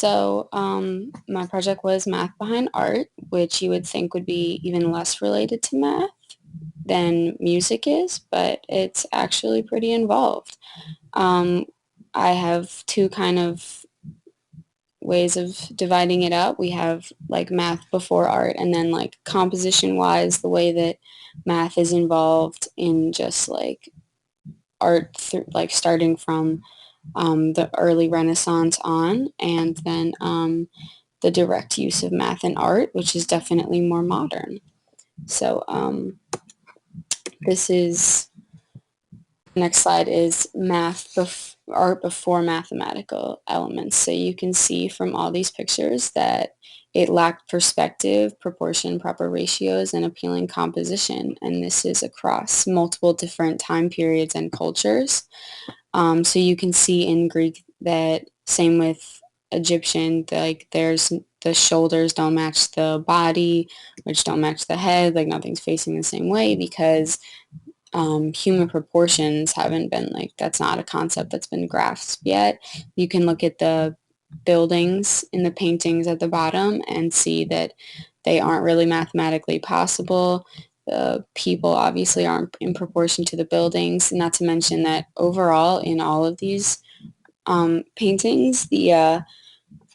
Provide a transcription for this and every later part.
My project was math behind art, which you would think would be even less related to math than music is, but it's actually pretty involved. Um, I have two kind of ways of dividing it up. We have like math before art, and then like composition wise, the way that math is involved in just like art, like starting from the early Renaissance on, and then the direct use of math in art, which is definitely more modern. So this is, next slide is art before mathematical elements. So you can see from all these pictures that it lacked perspective, proportion, proper ratios, and appealing composition. And this is across multiple different time periods and cultures. So you can see in Greek that same with Egyptian, like there's the shoulders don't match the body, which don't match the head, like nothing's facing the same way because human proportions haven't been like, that's not a concept that's been grasped yet. You can look at the buildings in the paintings at the bottom and see that they aren't really mathematically possible. The people obviously aren't in proportion to the buildings, not to mention that overall in all of these paintings, the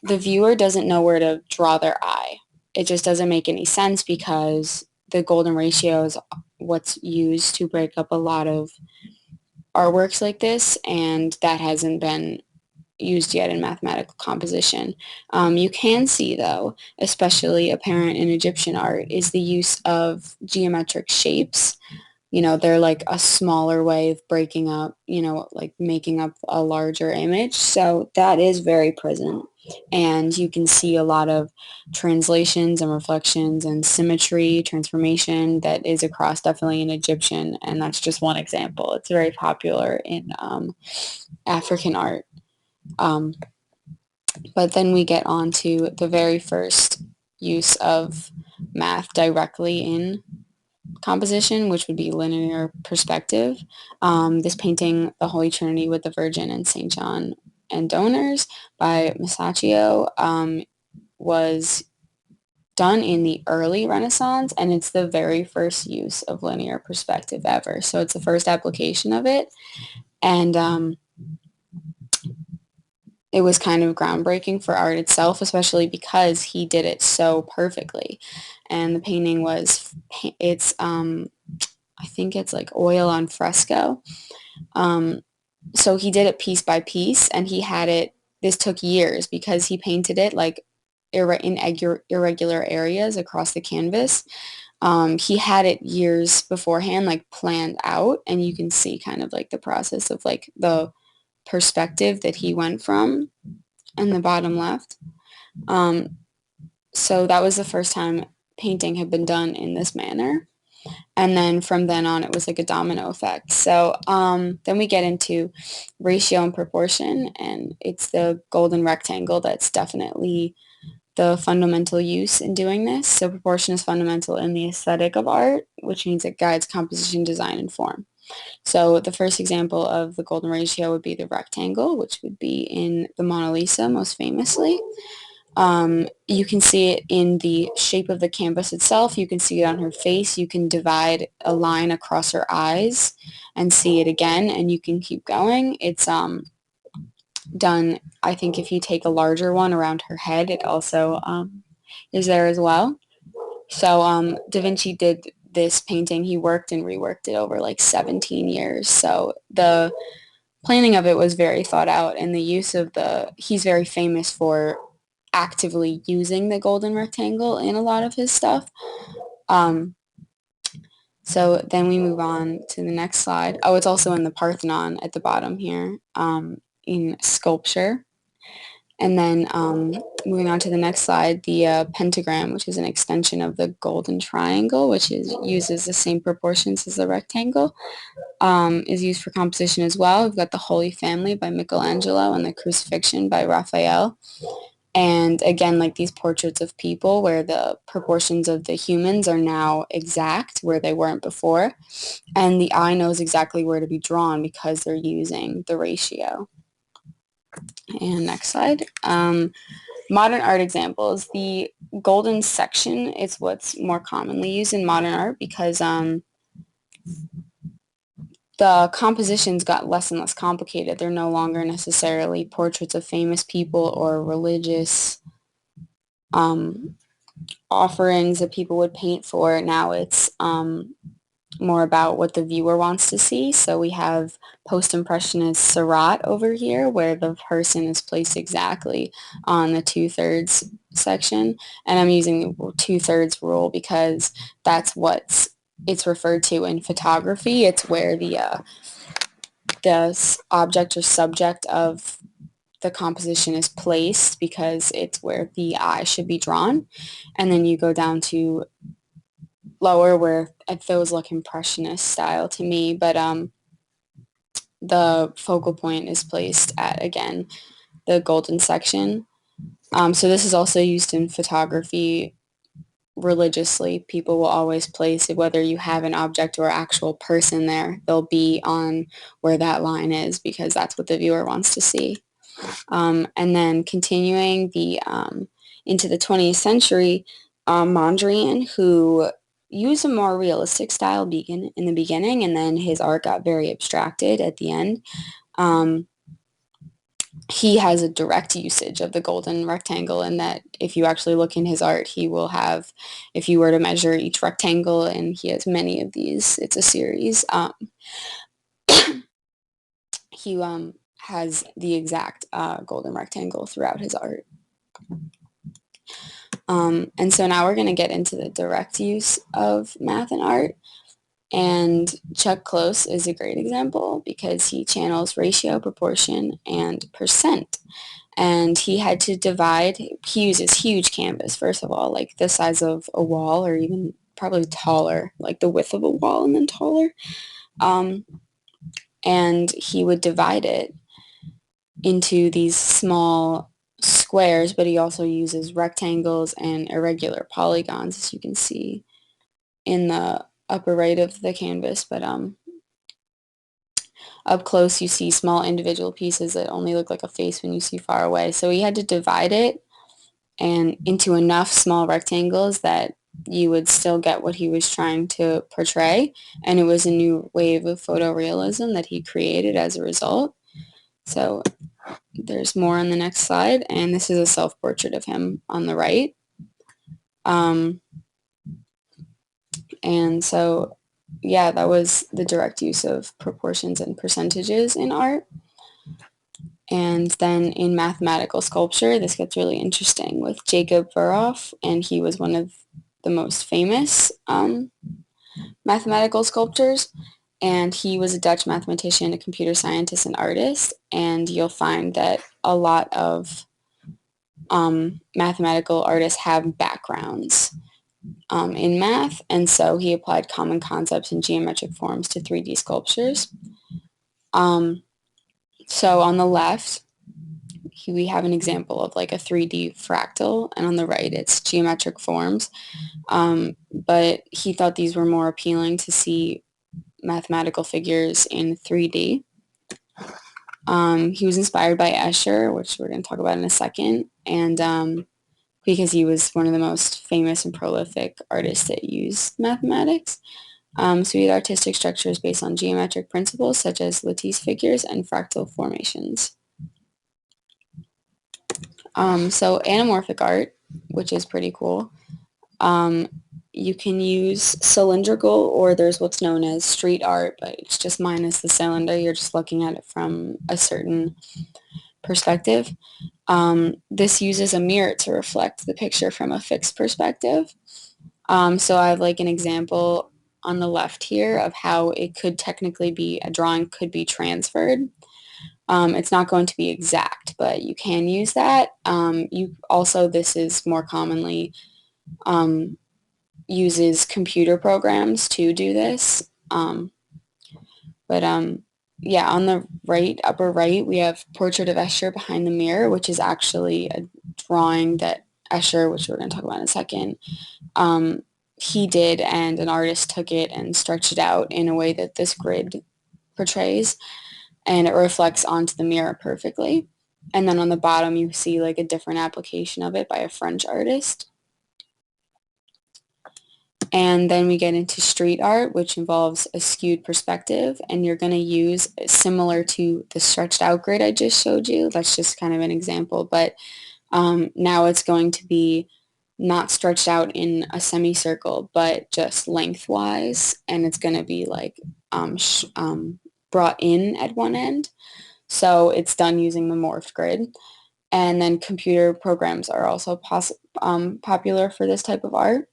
viewer doesn't know where to draw their eye. It just doesn't make any sense because the golden ratio is what's used to break up a lot of artworks like this, and that hasn't been used yet in mathematical composition. You can see, though, especially apparent in Egyptian art, is the use of geometric shapes. They're like a smaller way of breaking up, like making up a larger image. So that is very present. And you can see a lot of translations and reflections and symmetry, transformation that is across definitely in Egyptian. And that's just one example. It's very popular in African art. But then we get on to the very first use of math directly in composition, which would be linear perspective. This painting, The Holy Trinity with the Virgin and St. John and Donors by Masaccio, was done in the early Renaissance, and it's the very first use of linear perspective ever. So it's the first application of it, and it was kind of groundbreaking for art itself, especially because he did it so perfectly. And the painting was, it's, I think it's like oil on fresco. So he did it piece by piece, and he had it, this took years because he painted it like in irregular areas across the canvas. He had it years beforehand, like planned out, and you can see kind of like the process of like the perspective that he went from in the bottom left. So that was the first time painting had been done in this manner. And then from then on, it was like a domino effect. So then we get into ratio and proportion, and it's the golden rectangle that's definitely the fundamental use in doing this. So proportion is fundamental in the aesthetic of art, which means it guides composition, design, and form. So the first example of the golden ratio would be the rectangle, which would be in the Mona Lisa most famously. You can see it in the shape of the canvas itself. You can see it on her face. You can divide a line across her eyes and see it again, and you can keep going. It's done, I think if you take a larger one around her head, it also is there as well. So Da Vinci did this painting. He worked and reworked it over like 17 years. So the planning of it was very thought out, and the use of he's very famous for actively using the golden rectangle in a lot of his stuff. So then we move on to the next slide. Oh, it's also in the Parthenon at the bottom here, in sculpture. And then moving on to the next slide, the pentagram, which is an extension of the golden triangle, which uses the same proportions as the rectangle, is used for composition as well. We've got the Holy Family by Michelangelo and the Crucifixion by Raphael. And again, like these portraits of people where the proportions of the humans are now exact where they weren't before. And the eye knows exactly where to be drawn because they're using the ratio. And next slide. Modern art examples. The golden section is what's more commonly used in modern art because the compositions got less and less complicated. They're no longer necessarily portraits of famous people or religious um, offerings that people would paint for. Now it's more about what the viewer wants to see. So we have post-impressionist Seurat over here, where the person is placed exactly on the two-thirds section. And I'm using the two-thirds rule because that's what it's referred to in photography. It's where the object or subject of the composition is placed because it's where the eye should be drawn. And then you go down to lower where it feels like impressionist style to me, but the focal point is placed at, again, the golden section. So this is also used in photography religiously. People will always place it, whether you have an object or actual person there, they'll be on where that line is because that's what the viewer wants to see. And then continuing into the 20th century, Mondrian, who used a more realistic style in the beginning, and then his art got very abstracted at the end. He has a direct usage of the golden rectangle in that if you actually look in his art, he will have, if you were to measure each rectangle, and he has many of these, it's a series, he has the exact golden rectangle throughout his art. And so now we're going to get into the direct use of math and art. And Chuck Close is a great example because he channels ratio, proportion, and percent. And he had to divide, he uses huge canvas, first of all, like the size of a wall or even probably taller, like the width of a wall and then taller. And he would divide it into these small squares, but he also uses rectangles and irregular polygons, as you can see in the upper right of the canvas. But up close, you see small individual pieces that only look like a face when you see far away. So he had to divide it and into enough small rectangles that you would still get what he was trying to portray. And it was a new wave of photorealism that he created as a result. So there's more on the next slide, and this is a self-portrait of him on the right. And so, yeah, that was the direct use of proportions and percentages in art. And then in mathematical sculpture, this gets really interesting with Jacob Verhoef, and he was one of the most famous mathematical sculptors. And he was a Dutch mathematician, a computer scientist, and artist. And you'll find that a lot of mathematical artists have backgrounds in math, and so he applied common concepts and geometric forms to 3D sculptures. So on the left, we have an example of like a 3D fractal, and on the right, it's geometric forms. But he thought these were more appealing to see mathematical figures in 3D. He was inspired by Escher, which we're going to talk about in a second, and because he was one of the most famous and prolific artists that used mathematics. So he had artistic structures based on geometric principles such as lattice figures and fractal formations. So anamorphic art, which is pretty cool. You can use cylindrical, or there's what's known as street art, but it's just minus the cylinder. You're just looking at it from a certain perspective. This uses a mirror to reflect the picture from a fixed perspective. So I have like an example on the left here of how it could technically be, a drawing could be transferred. It's not going to be exact, but you can use that. This is more commonly uses computer programs to do this. Yeah, on the right, upper right, we have Portrait of Escher Behind the Mirror, which is actually a drawing that Escher, which we're going to talk about in a second, he did, and an artist took it and stretched it out in a way that this grid portrays, and it reflects onto the mirror perfectly. And then on the bottom, you see like a different application of it by a French artist. And then we get into street art, which involves a skewed perspective, and you're going to use similar to the stretched out grid I just showed you. That's just kind of an example, but now it's going to be not stretched out in a semicircle, but just lengthwise, and it's going to be like brought in at one end. So it's done using the morphed grid. And then computer programs are also popular for this type of art.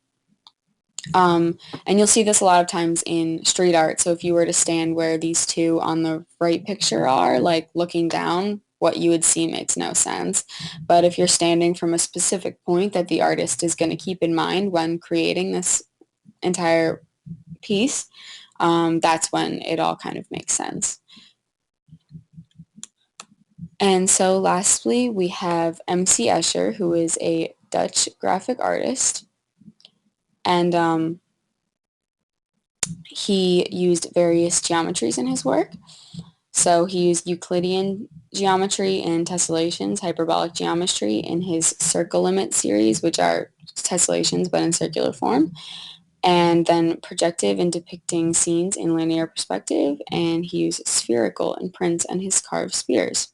And you'll see this a lot of times in street art. So if you were to stand where these two on the right picture are, like looking down, what you would see makes no sense. But if you're standing from a specific point that the artist is going to keep in mind when creating this entire piece, that's when it all kind of makes sense. And so lastly, we have MC Escher, who is a Dutch graphic artist. And he used various geometries in his work. So he used Euclidean geometry and tessellations, hyperbolic geometry in his circle limit series, which are tessellations but in circular form, and then projective in depicting scenes in linear perspective, and he used spherical in prints and his carved spheres.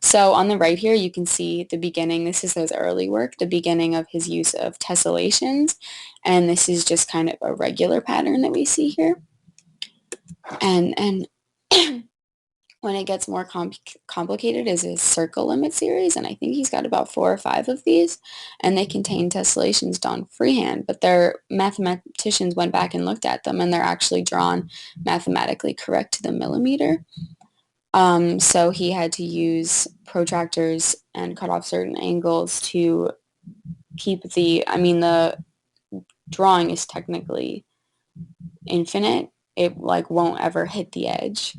So on the right here, you can see the beginning. This is his early work, the beginning of his use of tessellations, and this is just kind of a regular pattern that we see here. And when it gets more complicated is his circle limit series, and I think he's got about 4 or 5 of these, and they contain tessellations done freehand, but their mathematicians went back and looked at them, and they're actually drawn mathematically correct to the millimeter. So he had to use protractors and cut off certain angles to keep the drawing is technically infinite. It like won't ever hit the edge.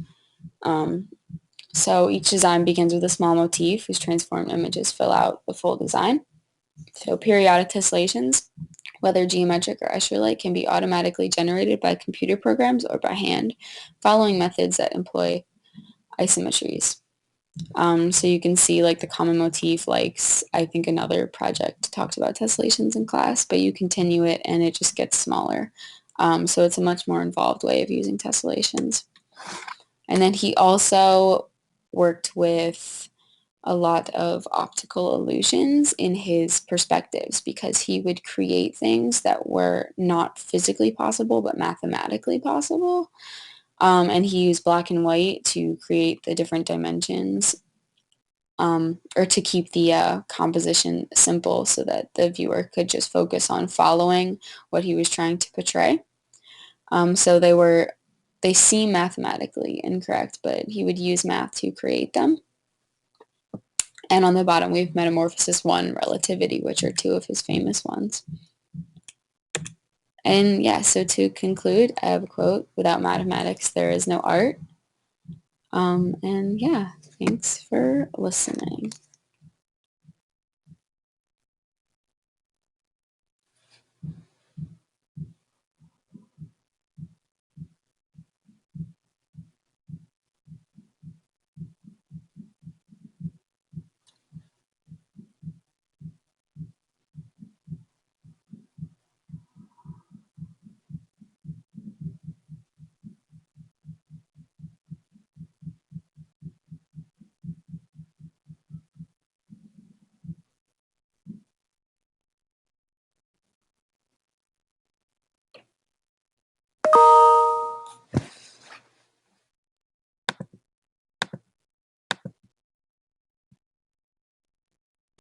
So each design begins with a small motif whose transformed images fill out the full design. So periodic tessellations, whether geometric or Escher-like, can be automatically generated by computer programs or by hand, following methods that employ isometries. So you can see like the common motif, like I think another project talked about tessellations in class, but you continue it and it just gets smaller. So it's a much more involved way of using tessellations. And then he also worked with a lot of optical illusions in his perspectives because he would create things that were not physically possible but mathematically possible. And he used black and white to create the different dimensions or to keep the composition simple so that the viewer could just focus on following what he was trying to portray. So they seem mathematically incorrect, but he would use math to create them. And on the bottom, we have Metamorphosis 1, Relativity, which are 2 of his famous ones. And yeah, so to conclude, I have a quote, "Without mathematics, there is no art." And yeah, thanks for listening.